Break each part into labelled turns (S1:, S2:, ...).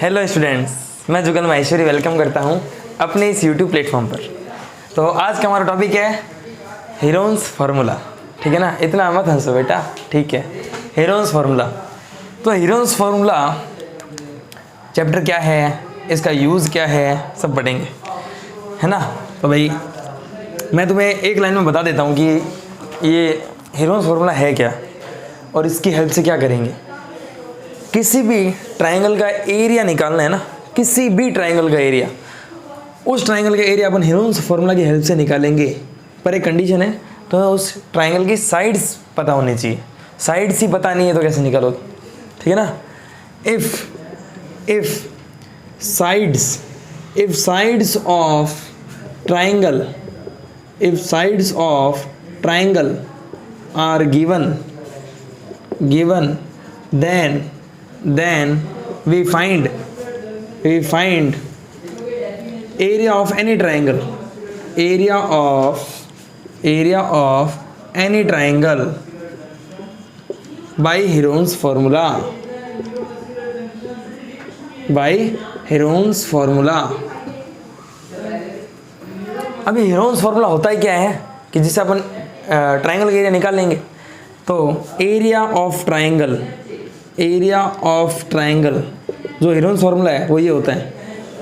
S1: Hello students, मैं जुगल Maheshwari welcome करता हूं अपने इस यूट्यूब प्लेटफॉर्म पर। तो आज का हमारा टॉपिक है हेरोन्स फार्मूला। ठीक है ना, इतना मत हंसो बेटा, ठीक है। हेरोन्स फार्मूला, तो हेरोन्स फार्मूला चैप्टर क्या है, इसका यूज़ क्या है, सब पढ़ेंगे, है ना। तो भाई मैं तुम्हें एक लाइन में बता देता हूँ कि ये हेरोन्स फार्मूला है क्या और इसकी हेल्प से क्या करेंगे। किसी भी ट्रायंगल का एरिया निकालना है ना, किसी भी ट्रायंगल का एरिया, उस ट्रायंगल का एरिया अपन हेरोन्स फार्मूला की हेल्प से निकालेंगे। पर एक कंडीशन है, तो उस ट्रायंगल की साइड्स पता होनी चाहिए। साइड्स ही पता नहीं है तो कैसे निकालोगे, ठीक है ना। If sides of triangle are given then we find area of any triangle by Heron's formula अभी हेरोन्स फार्मूला होता ही क्या है कि जिससे अपन ट्रायंगल का एरिया निकाल लेंगे। तो एरिया ऑफ ट्रायंगल जो हेरोन्स फार्मूला है वो ये होता है,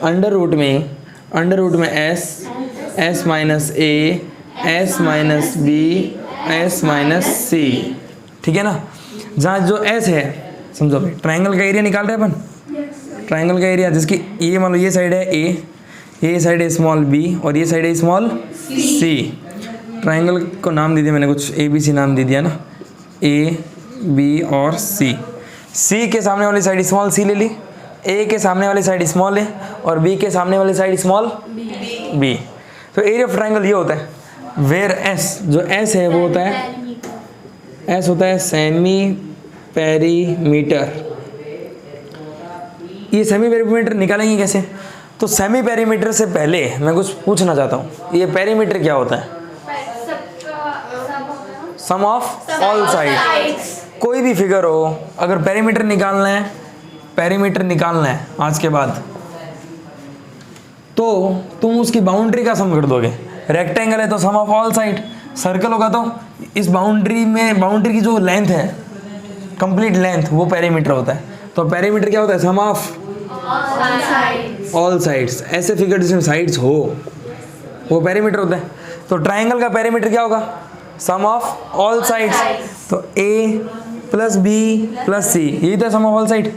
S1: अंडर रूट में S minus A S minus B S minus C, ठीक है ना। जहाँ जो एस है, समझो भाई ट्रायंगल का एरिया निकाल रहे हैं अपन। ट्रायंगल का एरिया जिसकी ये मान लो ये साइड है ए, ये साइड है स्मॉल बी और ये साइड है स्मॉल सी। ट्रायंगल को नाम दे दिया मैंने, कुछ ए बी सी नाम दे दिया ना, ए बी और सी। सी के सामने वाली साइड स्मॉल सी ले ली, ए के सामने वाली साइड स्मॉल ए और बी के सामने वाली साइड स्मॉल बी। तो एरिया ऑफ ट्रायंगल ये होता है, वेयर एस, जो एस है वो होता है, एस होता है सेमी पेरीमीटर। ये सेमी पेरीमीटर निकालेंगे कैसे? तो सेमी पेरीमीटर से पहले मैं कुछ पूछना चाहता हूँ, ये पेरीमीटर क्या होता है? सम ऑफ ऑल साइड्स। कोई भी फिगर हो, अगर पेरीमीटर निकालना है आज के बाद, तो तुम उसकी बाउंड्री का सम कर दोगे। रेक्टेंगल है तो sum of all side, circle होगा तो इस बाउंड्री की जो लेंथ है, कंप्लीट लेंथ, वो पेरीमीटर होता है। तो पेरीमीटर क्या होता है? सम ऑफ ऑल साइड्स। ऐसे फिगर जिसमें साइड्स हो वो पेरीमीटर होता है। तो ट्रायंगल का पेरीमीटर क्या होगा? Sum of all sides. तो A plus B plus C, यही तो सम ऑफ ऑल साइड।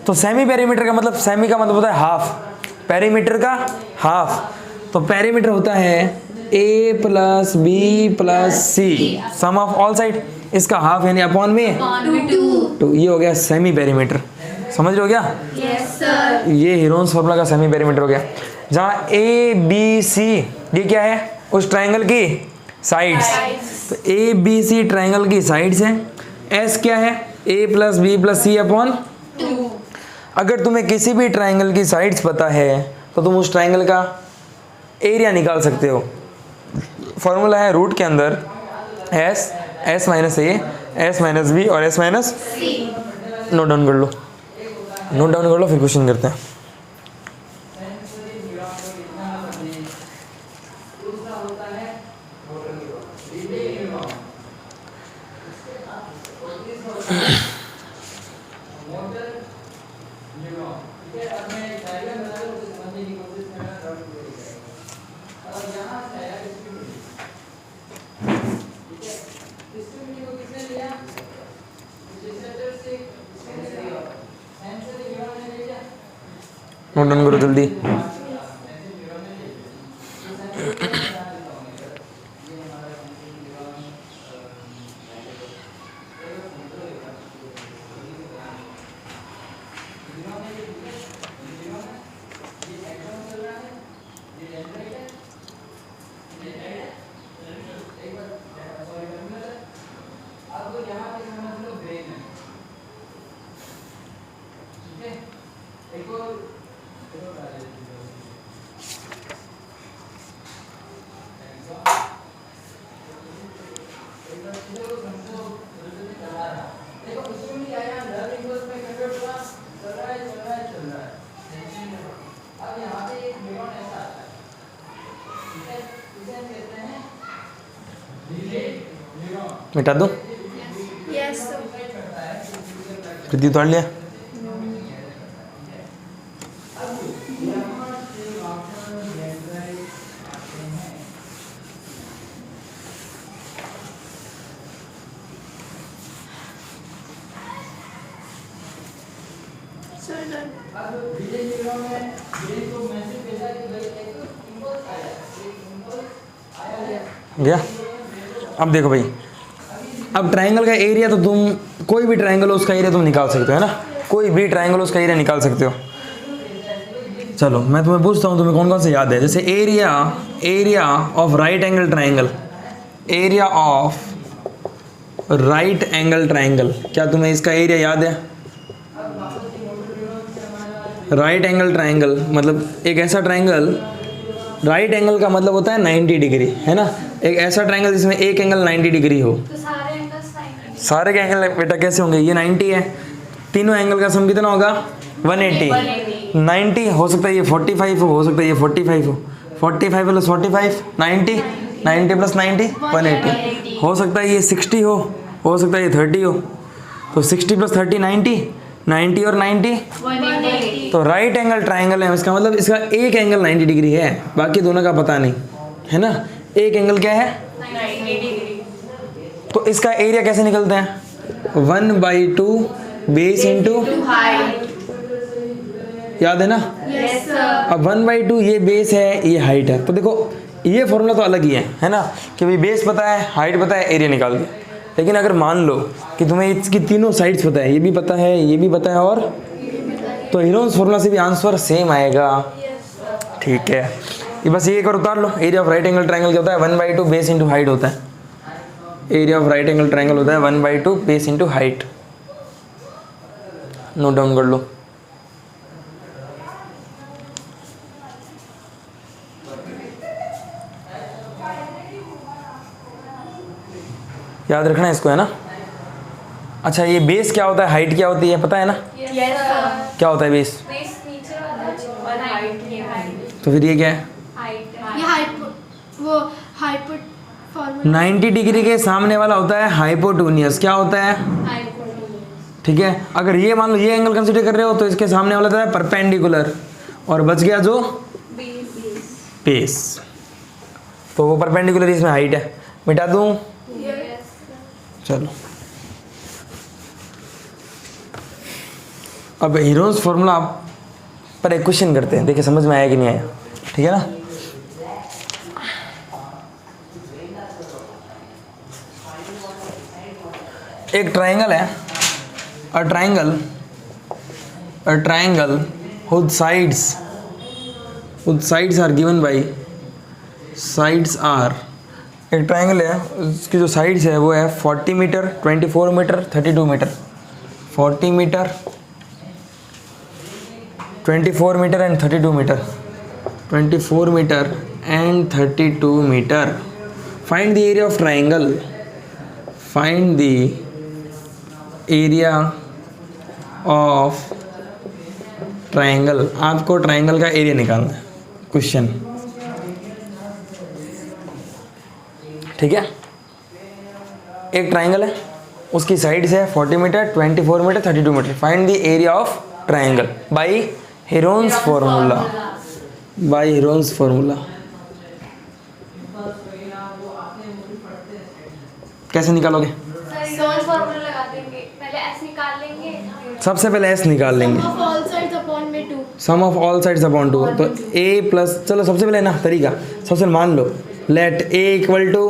S1: तो सेमी पेरीमीटर का मतलब, सेमी का मतलब होता है हाफ, पेरीमीटर का हाफ। तो पेरीमीटर होता है A plus B plus C, sum of all side, इसका हाफ यानी अपॉन में 2। ये हो गया सेमी पेरीमीटर। समझ रहे हो क्या?
S2: Yes sir.
S1: ये हेरोन्स फार्मूला का सेमी पेरीमीटर हो गया। जहाँ ए बी सी ये क्या है? उस ट्रायंगल की साइड्स। तो ए बी सी ट्रायंगल की साइड्स है। एस क्या है? A plus B plus C upon
S2: 2।
S1: अगर तुम्हें किसी भी ट्रायंगल की साइड्स पता है तो तुम उस ट्रायंगल का एरिया निकाल सकते हो। फॉर्मूला है रूट के अंदर S minus A S minus B और S minus
S2: C.
S1: Note down कर लो, फिर क्वेश्चन करते हैं। नोट डाउन करो जल्दी। मिटा दूँ?
S2: यस
S1: कृति उतार लिया?
S2: Sir done.
S1: गया? अब देखो भाई, अब ट्रायंगल का एरिया तो तुम कोई भी ट्रायंगल हो उसका एरिया तुम निकाल सकते हो, है ना? कोई भी ट्रायंगल हो उसका एरिया निकाल सकते हो। चलो मैं तुम्हें पूछता हूँ, तुम्हें कौन कौन से याद है? जैसे area of right angle triangle, area of right angle triangle, क्या तुम्हें इसका एरिया याद है? राइट एंगल ट्रायंगल मतलब एक ऐसा ट्रायंगल, राइट एंगल का मतलब होता है 90 डिग्री, है ना? एक ऐसा ट्रायंगल जिसमें एक एंगल 90 डिग्री हो।
S2: तो सारे एंगल्स 90।
S1: सारे के एंगल बेटा कैसे होंगे? ये 90 है, तीनों एंगल का सम कितना होगा? 180। 90 हो सकता है ये 45 हो सकता है ये 45 हो। 45 प्लस 45 90, 90 प्लस 90 180। हो सकता है ये 60 हो सकता है ये 30 हो। तो 60 प्लस 30 90, 90 और 90
S2: 180।
S1: तो राइट एंगल ट्रायंगल है, इसका मतलब इसका एक एंगल 90 डिग्री है, बाकी दोनों का पता नहीं, है ना? एक एंगल क्या है?
S2: 90 डिग्री।
S1: तो इसका एरिया कैसे निकलता है? 1/2 बेस इंटू
S2: हाइट।
S1: याद है ना?
S2: Yes sir.
S1: अब 1/2 ये बेस है, ये हाइट है। तो देखो ये फॉर्मूला तो अलग ही है ना? कि भाई बेस पता है, हाइट पता है, एरिया निकाल दिया। लेकिन अगर मान लो कि तुम्हें इसकी तीनों साइड्स पता है, ये भी पता है, ये भी पता है, और तो हीरोन्स फॉर्मूला से भी आंसर सेम आएगा। ठीक है, ये बस ये एक और उतार लो। Area of right angle triangle क्या होता है? 1/2 बेस इंटू हाइट होता है। Area of right angle triangle होता है 1/2 base into height. Note down कर लो। याद रखना है इसको, है ना? अच्छा ये बेस क्या होता है, हाइट क्या होती है, पता है ना?
S2: Yes sir.
S1: क्या होता है बेस?
S2: बेस नीचे वाला और हाइट ये हाइट।
S1: तो फिर ये क्या है?
S2: ये हाइट वो हाइपोट फॉर्मूला
S1: 90 डिग्री के सामने वाला होता है हाइपोटोनियस। क्या होता है?
S2: हाइपोटेन्यूज।
S1: ठीक है, अगर ये मान लो ये एंगल कंसीडर कर रहे हो तो इसके सामने वाला होता है परपेंडिकुलर, और बच गया जो बेस। तो वो परपेंडिकुलर इसमें हाइट है। मिटा दूं?
S2: यस।
S1: चलो अब हीरोन्स फॉर्मूला पर एक क्वेश्चन करते हैं, देखिए समझ में आया कि नहीं आया। ठीक है ना? एक ट्रायंगल है, a triangle whose sides are given by sides are, एक ट्रायंगल है उसकी जो साइड्स है वो है 40 meter, 24 meter, 32 meter. 40 meter, 24 meter and 32 meter. 24 meter and 32 meter. Find the area of triangle. Find the area of triangle. आपको triangle का area निकालना है। क्वेश्चन, ठीक है? एक ट्रायंगल है, उसकी साइड्स है 40 meter, 24 meter, 32 meter. Find the area of triangle by Heron's formula. By Heron's formula कैसे निकालोगे?
S2: सर फॉर्मूला लगा देंगे, पहले एस निकाल लेंगे,
S1: सबसे पहले एस निकाल लेंगे।
S2: ऑफ ऑल साइड्स अपॉन में 2।
S1: Sum of all sides upon 2। तो ए प्लस, चलो सबसे पहले ना तरीका, सबसे मान लो let A equal to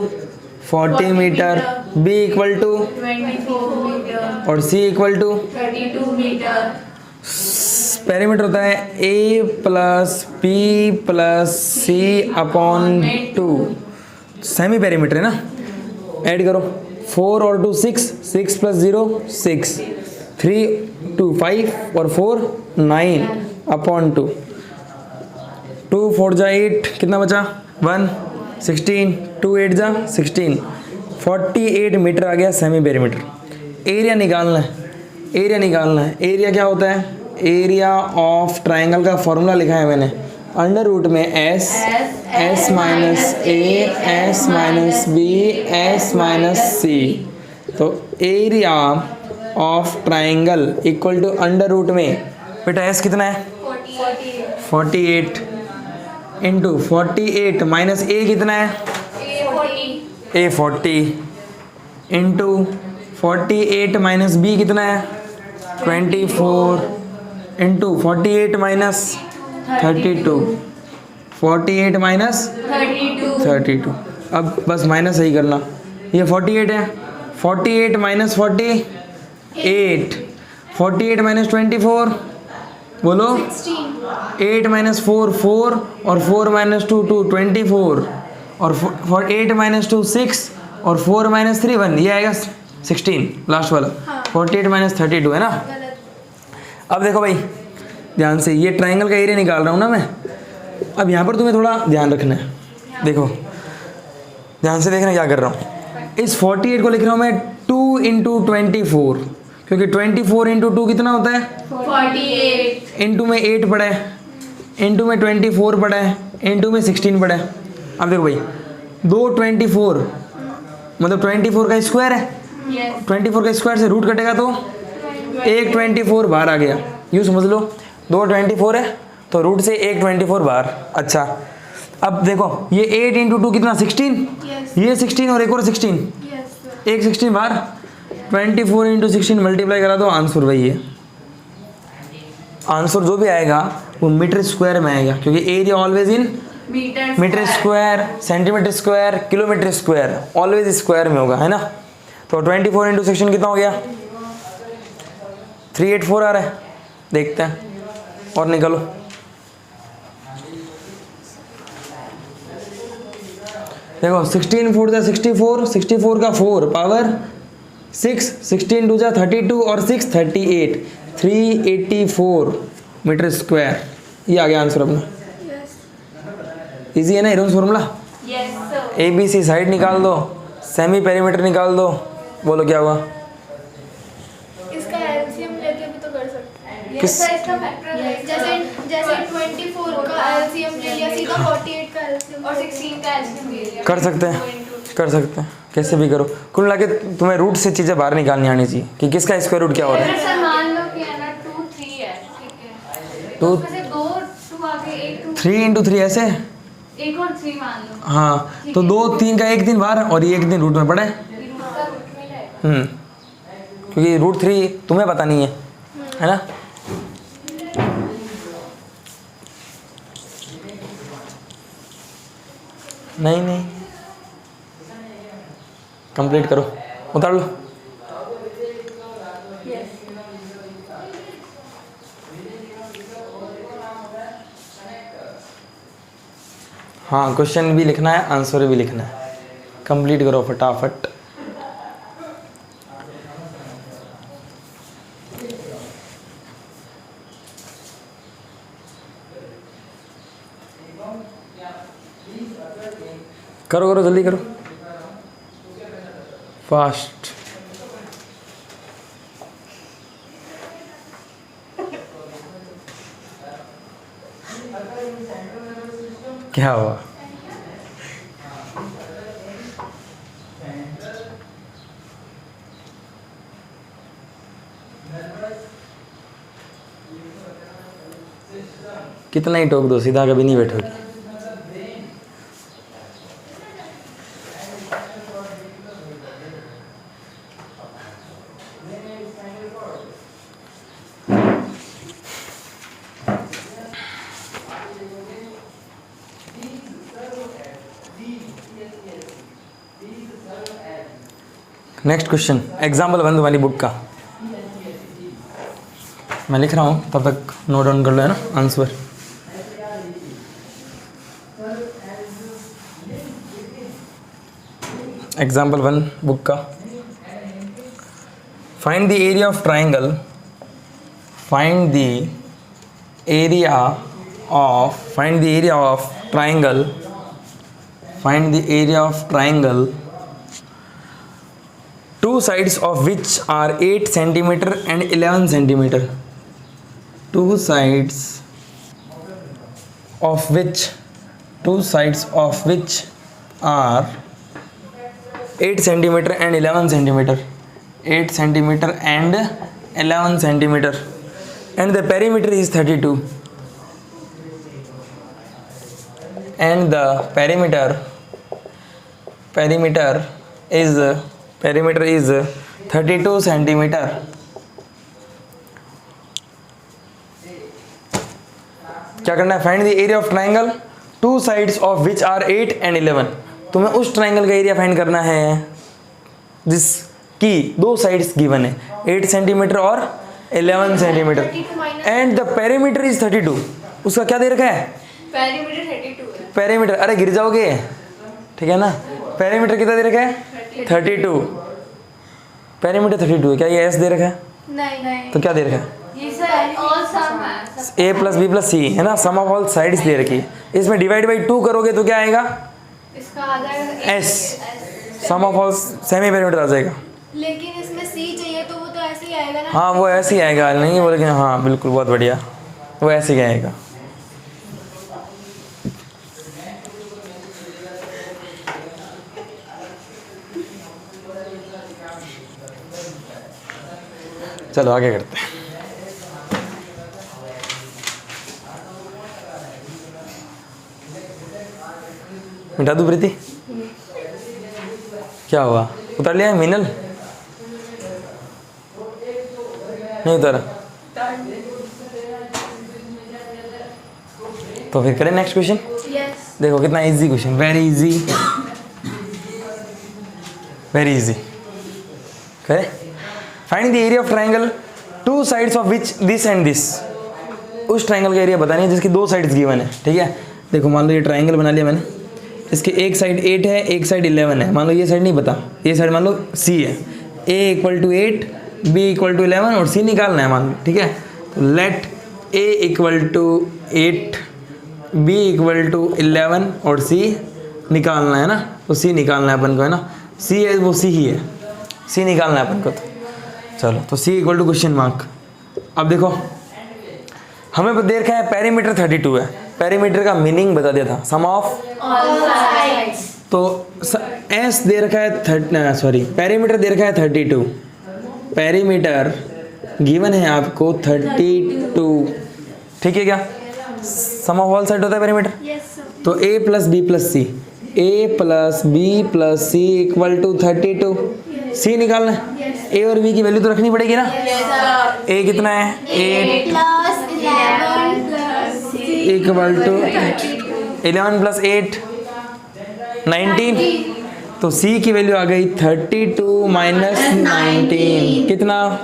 S1: 40 metre, B equal to
S2: 24 metre
S1: और C equal to,
S2: 32 metre.
S1: Perimeter होता है A plus B plus C upon 2। Semi perimeter है ना? ऐड करो 4 और 2 6, 6 प्लस 0 6, 3 2 5 और 4 9 अपॉन 2। 2 4 जा 8, कितना बचा? 1 16, 2 8 जा 16, 48 मीटर आ गया सेमी पेरीमीटर। एरिया निकालना है, एरिया निकालना है। एरिया क्या होता है? एरिया ऑफ ट्रायंगल का फॉर्मूला लिखा है मैंने, अंडर रूट में S S minus A S minus B S minus C. तो area of triangle equal to under root में बेटा एस कितना है 48 इंटू 48 माइनस ए कितना है ए 40 इंटू 48 माइनस बी कितना है 24 इंटू 48 माइनस 32 48 माइनस 32। अब बस माइनस सही करना, ये 48 है 48 माइनस 48 48 माइनस 24 बोलो 8 माइनस 4 4 और 4 माइनस 2 2 24 और 8 माइनस 2 6 और 4 माइनस 3 1, ये आएगा 16 लास्ट वाला। 48 माइनस 32 है ना। अब देखो भाई ध्यान से, ये ट्राइंगल का एरिया निकाल रहा हूँ ना मैं। अब यहाँ पर तुम्हें थोड़ा ध्यान रखना है, देखो ध्यान से देखना क्या कर रहा हूँ। इस 48 को लिख रहा हूँ मैं 2 इंटू 24, क्योंकि 24 इंटू 2 कितना होता है
S2: 48
S1: इंटू में 8 पड़ा है, इंटू में 24 पड़ा है, इंटू में 16 पड़ा है। अब देखो भाई दो 24 मतलब 24 का स्क्वायर है, 24 का स्क्वायर से रूट कटेगा तो एक 24 बाहर आ गया, यूँ समझ लो दो 24 है तो रूट से एक 24 बाहर। अच्छा अब देखो ये 8 इंटू 2 कितना 16, ये 16 और एक और 16, एक 16 बाहर, 24 इंटू 16 मल्टीप्लाई करा दो, आंसर वही है। आंसर जो भी आएगा वो मीटर स्क्वायर में आएगा, क्योंकि area always in meter square, centimeter square, kilometer square, always square में होगा, है ना। तो 24 इंटू 16 कितना हो गया 384 आ रहा है, देखते हैं और निकालो। देखो 16 4 जा 64, 64 का 4 पावर 6, 16 2 जा 32 और 6 38, 384 मीटर स्क्वायर। ये आ गया आंसर अपना। इजी है ना Heron's formula. A B C side निकाल दो, सेमी पेरीमीटर निकाल दो, बोलो क्या हुआ।
S3: इसका एलसीएम लेके भी तो कर सकते हैं।
S1: किस
S2: इसका फैक्टर
S3: जैसे जैसे 24 का एलसीएम ले लिया, सीधा 48 का एलसीएम
S2: और 16 का एलसीएम ले लिया।
S1: कर सकते हैं, कर सकते हैं, कैसे भी करो। कुल मिला के तुम्हें रूट से चीज़ें बाहर निकालनी आनी चाहिए कि किसका स्क्वायर रूट क्या हो रहा है।
S2: सर मान लो कि है ना 2 3 है, ठीक है,
S1: तो
S2: उसमें से 2 2 आगे एक 2
S1: 3 इंटू 3 ऐसे,
S2: एक और 3 मान लो,
S1: हाँ तो 2 3 का एक दिन बाहर और ये एक दिन रूट में पड़ा है।
S2: ये रूट का रूट में जाएगा।
S1: क्योंकि रूट 3 तुम्हें पता नहीं है ना। नहीं नहीं कंप्लीट करो, उतार लो। हाँ क्वेश्चन भी लिखना है, आंसर भी लिखना है, कंप्लीट करो फटाफट। करो करो जल्दी करो, फास्ट। क्या हुआ कितना ही टोक दो, सीधा कभी नहीं बैठोगी। नेक्स्ट क्वेश्चन एग्जाम्पल 1 वाली बुक का मैं लिख रहा हूँ, तब तक नोट डाउन कर लो, है ना आंसर। एग्जाम्पल 1 बुक का, find the area of triangle, find the area of, find the area of triangle, find the area of triangle, two sides of which are 8 centimeter and 11 centimeter. Two sides of which are 8 centimeter and 11 centimeter, 8 centimeter and 11 centimeter, and the perimeter is 32, and the perimeter is 32 centimeter. क्या करना है? Find the area of triangle two sides of which are 8 and 11। तुम्हें उस triangle का area find करना है जिसकी दो साइड्स गिवन है, 8 सेंटीमीटर और 11 centimetre, and the perimeter is 32। उसका क्या दे रखा है?
S2: पेरीमीटर 32 है।
S1: पेरीमीटर, अरे गिर जाओगे, ठीक है ना। पेरीमीटर कितना दे रखा है? 32। पेरीमीटर 32 है। क्या ये एस दे रखा है?
S3: नहीं
S1: तो क्या दे रखा है?
S2: ये सर ऑल सम है।
S1: ए प्लस बी प्लस सी है ना, सम ऑफ ऑल साइड्स दे रखी है। इसमें डिवाइड बाई 2 करोगे तो क्या आएगा?
S2: इसका आ जाएगा
S1: S, sum of all semi perimeter आ जाएगा।
S3: लेकिन इसमें सी चाहिए तो वो तो ऐसे ही आएगा ना।
S1: हाँ वो ऐसे ही आएगा, नहीं बोले कि हाँ बिल्कुल बहुत बढ़िया, वो ऐसे ही आएगा। चलो आगे करते हैं। मिटा दूं प्रीति? क्या हुआ, उतार लिया है मीनल? नहीं उतारा? तो फिर करें नेक्स्ट क्वेश्चन।
S3: यस।
S1: देखो कितना easy question, very easy, very easy. करें? Find the area of triangle two sides of which this and this. उस ट्राइंगल का एरिया बतानी है जिसकी दो साइड्स गिवन है, ठीक है। देखो मान लो ये ट्राइंगल बना लिया मैंने, इसकी एक साइड 8 है, एक साइड 11 है। मान लो ये साइड नहीं पता, ये साइड मान लो C है, A = 8, B = 11 और C निकालना है मान लो, ठीक है। तो लेट A = 8, B = 11 और C निकालना है ना। तो C निकालना है अपन को, है ना। C है वो C ही है, C निकालना है अपन को। तो चलो, तो C = क्वेश्चन मार्क। अब देखो हमें दे रखा है पेरीमीटर 32 है। पेरीमीटर का मीनिंग बता दिया था, सम ऑफ
S2: ऑल साइड्स।
S1: तो एस दे रखा है पेरीमीटर दे रखा है 32। पेरीमीटर गिवन है आपको 32, ठीक है। क्या सम ऑफ ऑल साइड होता है पेरीमीटर?
S3: Yes sir.
S1: तो A + B + C, A + B + C = 32। C निकालना है। A और B की वैल्यू तो रखनी पड़ेगी ना। A कितना है? 8
S3: प्लस 11 प्लस
S1: = 11 + 8 19। तो C की वैल्यू आ गई 32 - 19 कितना?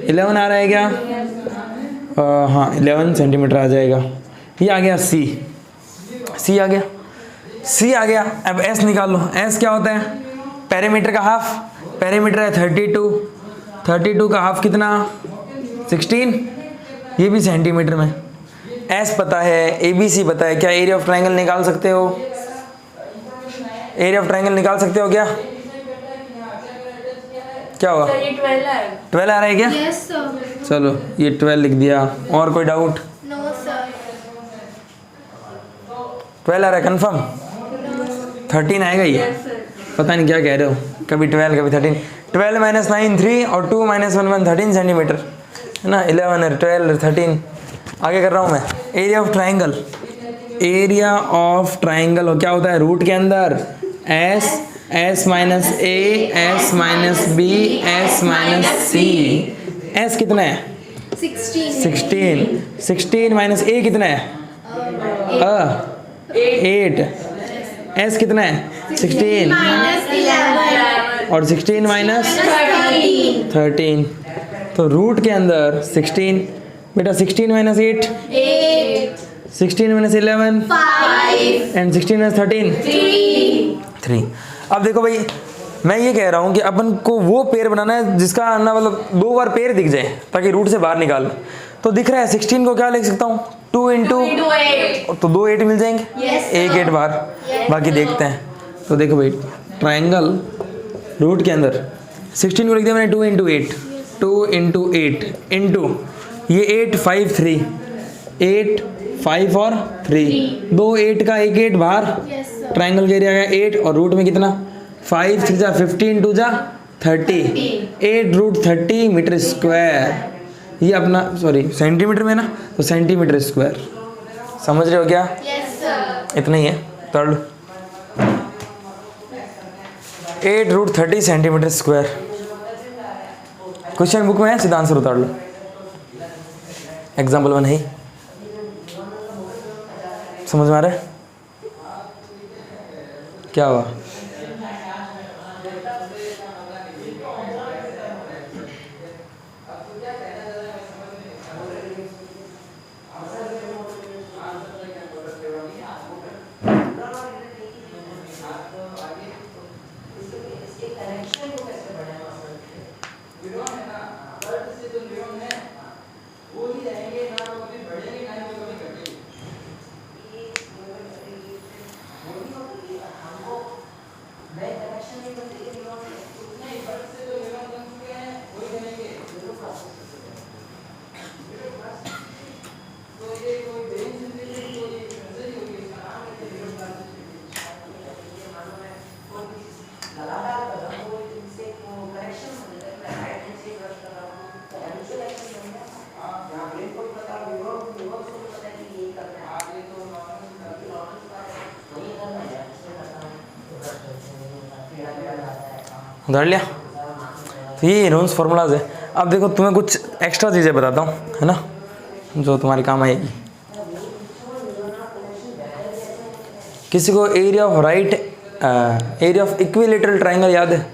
S1: 11 आ रहा है क्या? हाँ 11 सेंटीमीटर आ जाएगा। ये आ गया C आ गया, C आ गया। अब S निकाल लो। S क्या होता है? पेरीमीटर का हाफ। पेरीमीटर है 32 का हाफ कितना? 16। ये भी सेंटीमीटर में। S पता है, ABC पता है। क्या एरिया ऑफ ट्राइंगल निकाल सकते हो? एरिया ऑफ ट्राइंगल निकाल सकते हो क्या? क्या हुआ? 12 आ रहा है क्या?
S3: Yes sir.
S1: चलो ये 12 लिख दिया। और कोई डाउट?
S3: No sir.
S1: 12 आ रहा है कंफर्म? 13 आएगा ये? पता नहीं क्या कह रहे हो, कभी 12 कभी 13। 12 - 9 3 और 2 - 1 1 13 सेंटीमीटर, है ना। 11 है, 12 13। आगे कर रहा हूँ मैं। Area of triangle, area of triangle क्या होता है? रूट के अंदर S - A, S - B, S - C। S कितना है? 16। 16 - A कितना है? 8। S कितना है? 16 और 16 - 13। तो रूट के अंदर 16, बेटा 16 - 8 16 - 11 एंड 16 - 13 3। अब देखो भाई, मैं ये कह रहा हूँ कि अपन को वो पेड़ बनाना है जिसका ना मतलब 2 बार पेड़ दिख जाए ताकि रूट से बाहर निकाल। तो दिख रहा है 16 को क्या लिख सकता हूँ? 2 × 8, तो 2 8 मिल जाएंगे। एक 8 बाहर, बाकी देखते हैं। तो देखो भाई ट्राइंगल रूट के अंदर 16 को लिख दिया मैंने 2 × 8, 2 × 8 इंटू ये 8 5 3, 8 5 और 3, 2 8 का 1 8 बाहर,
S3: यस सर।
S1: ट्राइंगल का एरिया है 8 और रूट में कितना 5 3 जा 15 2 जा 30, 8 रूट 30 मीटर स्क्वायर। ये अपना सॉरी सेंटीमीटर में ना, तो सेंटीमीटर स्क्वायर। समझ रहे हो क्या?
S3: Yes sir.
S1: इतना ही है, तोड़ लो। 8 root 30 centimeter square. Question book में है, सीधा आंसर उतार लो। एग्जाम्पल 1 है, समझ में आ रहा है क्या हुआ? उधार लिया। तो ये हेरोन्स फार्मूलाज है। अब देखो तुम्हें कुछ एक्स्ट्रा चीज़ें बताता हूँ, है ना, जो तुम्हारे काम आएगी। किसी को area of right area of equilateral triangle याद है?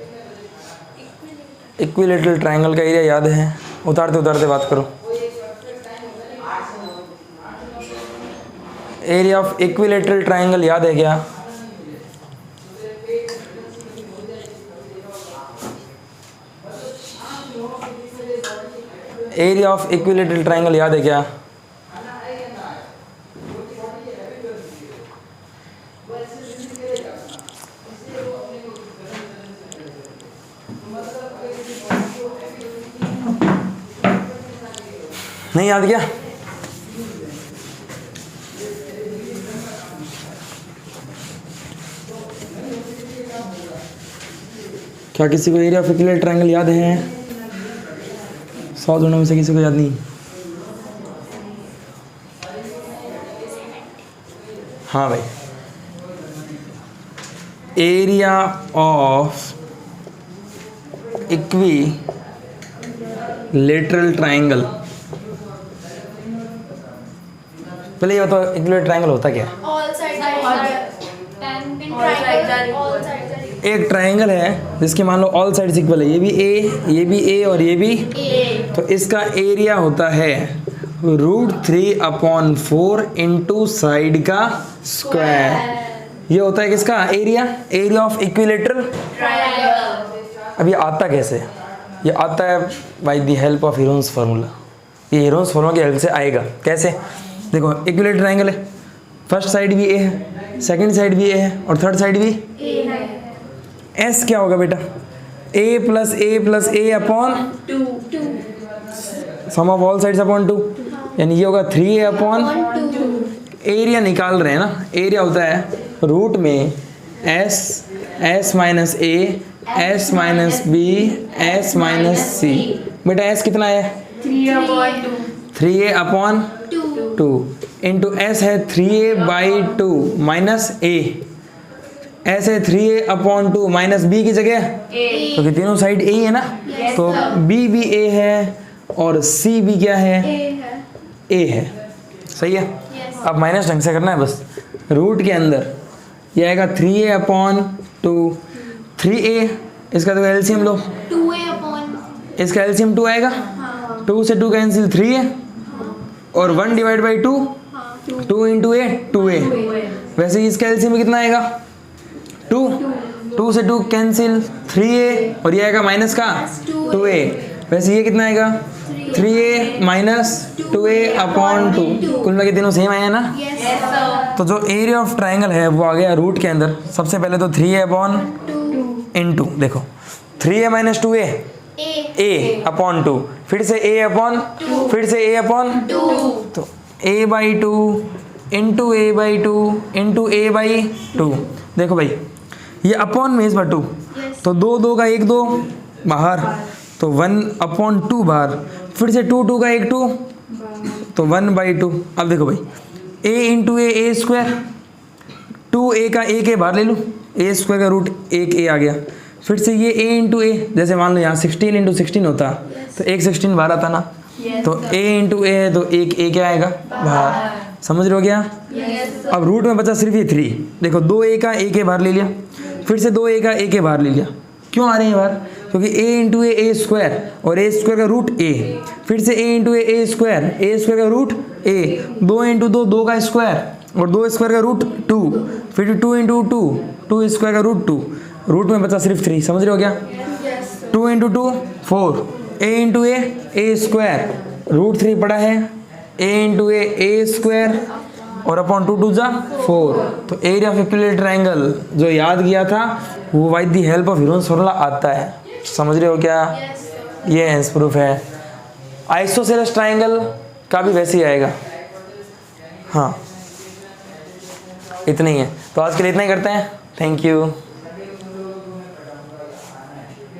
S1: इक्विलेटरल ट्राइंगल का एरिया याद है? उतारते उतारते बात करो। एरिया ऑफ इक्विलेटरल ट्राइंगल याद है क्या? एरिया ऑफ इक्विलेटरल ट्राइंगल याद है क्या? नहीं याद क्या? क्या किसी को एरिया ऑफ इक्विलेटरल ट्राइंगल याद है? 100 जनों में से किसी को याद नहीं? हाँ भाई, एरिया ऑफ इक्विलेटरल ट्राइंगल। पहले ये बताओ इक्विलेटरल ट्राइंगल होता क्या है?
S3: ऑल साइड एक ट्राइंगल है
S1: जिसके मान लो ऑल साइड्स इक्वल है, ये भी ए और ये भी, तो इसका एरिया होता है √3/4 इंटू साइड का स्क्वायर। ये होता है किसका area? Area of equilateral triangle. अब ये आता कैसे? ये आता है by the help of Heron's formula. ये हेरोन्स फार्मूला की हेल्प से आएगा। कैसे? देखो इक्विलेटरल ट्राइंगल है, फर्स्ट साइड भी ए है, सेकंड साइड भी ए है और थर्ड साइड भी
S3: ए है।
S1: एस क्या होगा बेटा? a plus A upon
S3: 2
S1: sum of all sides upon 2, यानी ये होगा 3a अपॉन। एरिया निकाल रहे हैं ना, एरिया होता है रूट में s minus A, s minus B, s minus C. बेटा s कितना है? 3a अपॉन 2 इंटू एस है 3a/2 माइनस ए, ऐसे 3a अपॉन 2 माइनस बी की जगह तो कि तीनों साइड ए है ना, तो बी भी ए है और सी भी क्या है? ए है। सही है। अब माइनस ढंग से करना है बस। रूट के अंदर ये आएगा 3a अपॉन 2, 3a इसका तो एलसीएम लो,
S3: 2a अपॉन,
S1: इसका एलसीएम 2 आएगा, 2 से 2 कैंसिल 3a और 1 divide by 2, 2 into A 2a। वैसे ही इसका एलसीएम कितना आएगा? 2 से 2 कैंसिल 3a और ये आएगा माइनस का 2a। वैसे ये कितना आएगा? 3a minus 2a upon 2। कुल मिला के तीनों सेम आया ना? तो जो एरिया ऑफ ट्राइंगल है वो आ गया रूट के अंदर। सबसे पहले तो 3a अपॉन इंटू, देखो 3a minus 2a a upon 2, फिर से a अपॉन, फिर से a अपॉन 2, तो a/2 into a/2 into a/2। देखो भाई ये अपॉन में इस पर 2, तो 2 2 का 1 2 बाहर, तो 1/2 बाहर, फिर से 2 2 का 1 2, तो 1/2। अब देखो भाई a into A square, 2a का a के बाहर ले लूँ, a स्क्वायर का रूट 1a आ गया, फिर से ये a इंटू ए, जैसे मान लो यहाँ 16 इंटू 16 होता तो 1 16 बाहर आता ना, तो a इंटू ए है तो एक a क्या आएगा बाहर, समझ रहे हो क्या? अब रूट में बचा सिर्फ ये 3, देखो 2a का a के बाहर ले लिया, फिर से 2a का a के बाहर ले लिया, क्यों आ रहे हैं बाहर? क्योंकि a इंटू ए स्क्वायर और a स्क्वायर का रूट a, फिर से a इंटू ए स्क्वायर का रूट a, 2 इंटू 2 2 का स्क्वायर और 2 स्क्वायर का रूट 2, फिर 2 इंटू 2 स्क्वायर का रूट 2, रूट में बचा सिर्फ 3, समझ रहे हो क्या? 2 into 2 4, a into A square, root 3 पड़ा है, a इंटू ए स्क्वायर और अपॉन 2 2 जा 4, तो एरिया ऑफ इक्विलेटरल ट्रायंगल जो याद किया था वो by the help of Heron's formula आता है, समझ रहे हो क्या? ये हेंस प्रूफ है। आइसोसेलेस ट्रायंगल का भी वैसे ही आएगा। हाँ इतना ही है, तो आज के लिए इतना ही करते हैं, थैंक यू।